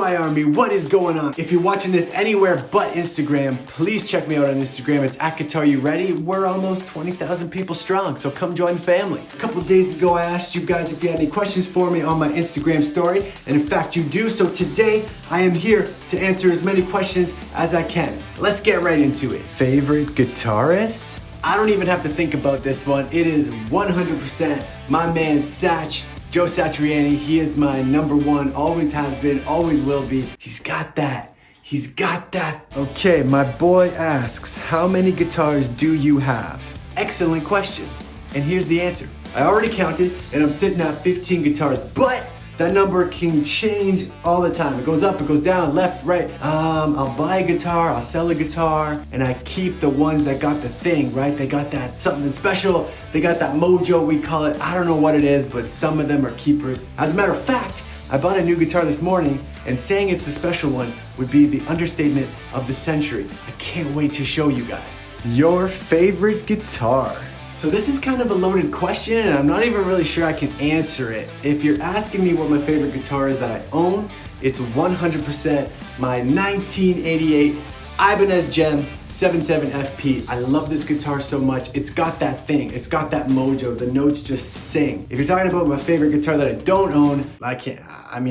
GYRMY, what is going on? If you're watching this anywhere but Instagram, please check me out on Instagram. It's at Guitar You Ready. We're almost 20,000 people strong, so come join the family. A couple days ago, I asked you guys if you had any questions for me on my Instagram story, and in fact you do, so today I am here to answer as many questions as I can. Let's get right into it. Favorite guitarist? I don't even have to think about this one. It is 100% my man Satch. Joe Satriani, he is my number one, always has been, always will be. He's got that. He's got that. Okay, my boy asks, how many guitars do you have? Excellent question. And here's the answer. I already counted and I'm sitting at 15 guitars, but that number can change all the time. It goes up, it goes down, left, right. I'll buy a guitar, I'll sell a guitar, and I keep the ones that got the thing, right? They got that something special. They got that mojo, we call it. I don't know what it is, but some of them are keepers. As a matter of fact, I bought a new guitar this morning, and saying it's a special one would be the understatement of the century. I can't wait to show you guys. Your favorite guitar? So this is kind of a loaded question and I'm not even really sure I can answer it. If you're asking me what my favorite guitar is that I own, it's 100% my 1988 Ibanez Gem 77 FP. I love this guitar so much. It's got that thing. It's got that mojo. The notes just sing. If you're talking about my favorite guitar that I don't own,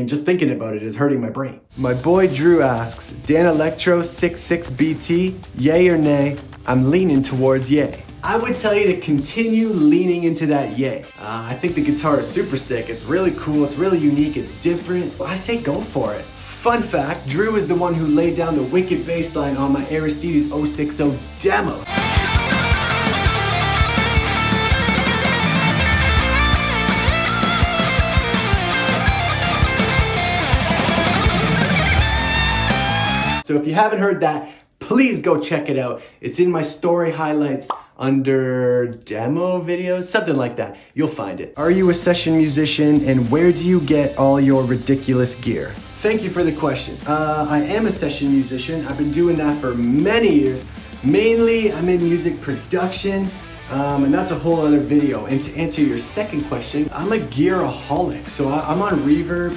just thinking about it is hurting my brain. My boy Drew asks, Dan Electro 66BT, yay or nay? I'm leaning towards yay. I would tell you to continue leaning into that yay. I think the guitar is super sick. It's really cool, it's really unique, it's different. I say go for it. Fun fact, Drew is the one who laid down the wicked bass line on my Aristides 060 demo. So if you haven't heard that, please go check it out. It's in my story highlights under demo videos, something like that. You'll find it. Are you a session musician and where do you get all your ridiculous gear? Thank you for the question. I am a session musician. I've been doing that for many years. Mainly, I'm in music production, and that's a whole other video. And to answer your second question, I'm a gearaholic. So I'm on Reverb.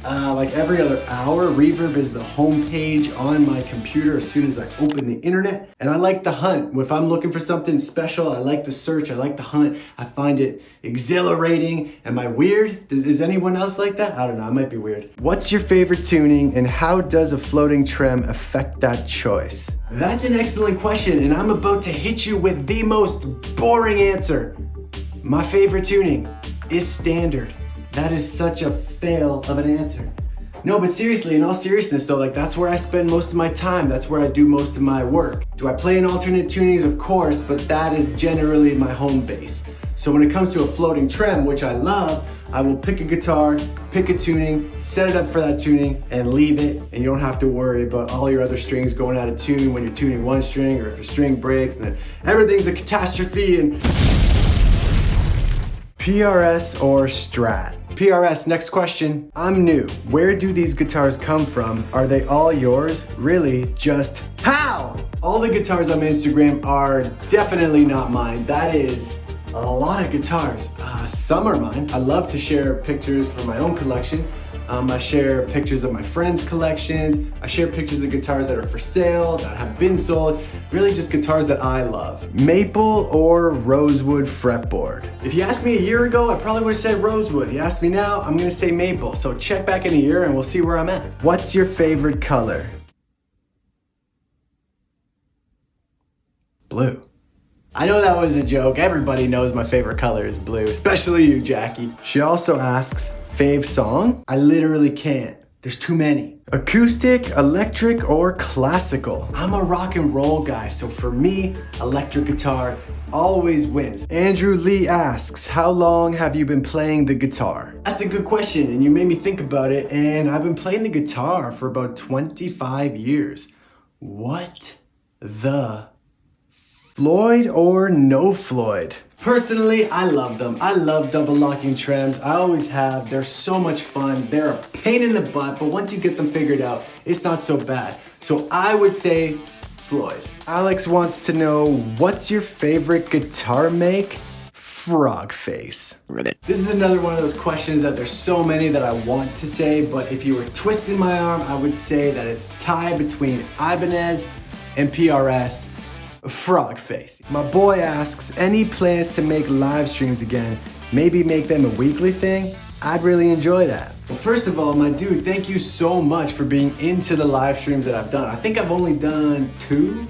Like every other hour. Reverb is the home page on my computer as soon as I open the internet. And I like the hunt. If I'm looking for something special, I like the search, I like the hunt. I find it exhilarating. Am I weird? Is anyone else like that? I don't know, I might be weird. What's your favorite tuning and how does a floating trem affect that choice? That's an excellent question and I'm about to hit you with the most boring answer. My favorite tuning is standard. That is such a fail of an answer. No, but seriously, in all seriousness though, that's where I spend most of my time. That's where I do most of my work. Do I play in alternate tunings? Of course, but that is generally my home base. So when it comes to a floating trem, which I love, I will pick a guitar, pick a tuning, set it up for that tuning, and leave it. And you don't have to worry about all your other strings going out of tune when you're tuning one string, or if a string breaks, and then everything's a catastrophe. And PRS or Strat? PRS, next question. I'm new. Where do these guitars come from? Are they all yours? Really, just how? All the guitars on my Instagram are definitely not mine. That is a lot of guitars. Some are mine. I love to share pictures from my own collection. I share pictures of my friends' collections. I share pictures of guitars that are for sale, that have been sold. Really just guitars that I love. Maple or Rosewood fretboard? If you asked me a year ago, I probably would have said Rosewood. You ask me now, I'm gonna say Maple. So check back in a year and we'll see where I'm at. What's your favorite color? Blue. I know that was a joke. Everybody knows my favorite color is blue, especially you, Jackie. She also asks, fave song? I literally can't. There's too many. Acoustic, electric, or classical? I'm a rock and roll guy, so for me, electric guitar always wins. Andrew Lee asks, how long have you been playing the guitar? That's a good question, and you made me think about it, and I've been playing the guitar for about 25 years. What the Floyd or no Floyd? Personally, I love them. I love double locking trems. I always have. They're so much fun. They're a pain in the butt, but once you get them figured out, it's not so bad. So I would say Floyd. Alex wants to know, what's your favorite guitar make? frog face. Ribbit. This is another one of those questions that there's so many that I want to say, but if you were twisting my arm, I would say that it's tied between Ibanez and PRS, frog face. My boy asks, any plans to make live streams again? Maybe make them a weekly thing? I'd really enjoy that. Well, first of all, my dude, thank you so much for being into the live streams that I've done. I think I've only done two.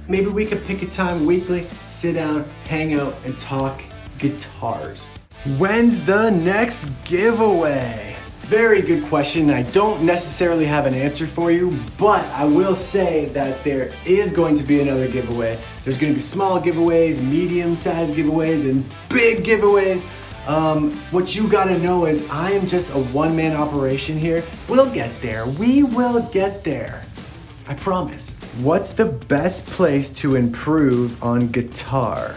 Maybe we could pick a time weekly, sit down, hang out, and talk guitars. When's the next giveaway? Very good question. I don't necessarily have an answer for you, but I will say that there is going to be another giveaway. There's going to be small giveaways, medium-sized giveaways, and big giveaways. What you gotta know is I am just a one-man operation here. We'll get there. We will get there. I promise. What's the best place to improve on guitar?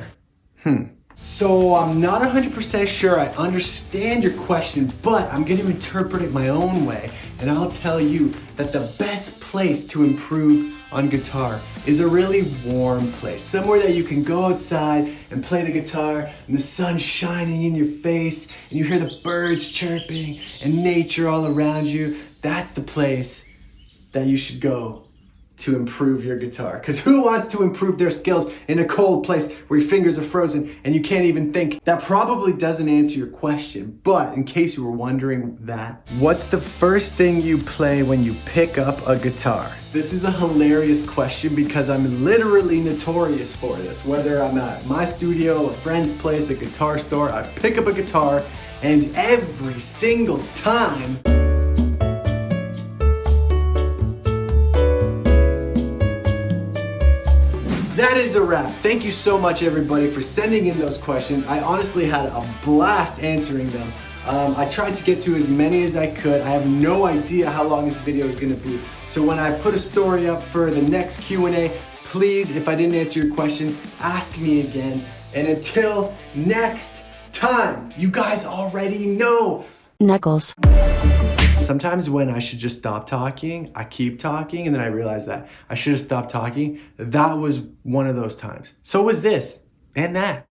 So I'm not 100% sure I understand your question, but I'm gonna interpret it my own way. And I'll tell you that the best place to improve on guitar is a really warm place. Somewhere that you can go outside and play the guitar and the sun's shining in your face and you hear the birds chirping and nature all around you. That's the place that you should go to improve your guitar. Because who wants to improve their skills in a cold place where your fingers are frozen and you can't even think? That probably doesn't answer your question, but in case you were wondering that, what's the first thing you play when you pick up a guitar? This is a hilarious question because I'm literally notorious for this. Whether I'm at my studio, a friend's place, a guitar store, I pick up a guitar and every single time, that is a wrap. Thank you so much, everybody, for sending in those questions. I honestly had a blast answering them. I tried to get to as many as I could. I have no idea how long this video is gonna be. So when I put a story up for the next Q&A, please, if I didn't answer your question, ask me again. And until next time, you guys already know. Knuckles. Sometimes when I should just stop talking, I keep talking, and then I realize that I should have stopped talking. That was one of those times. So was this and that.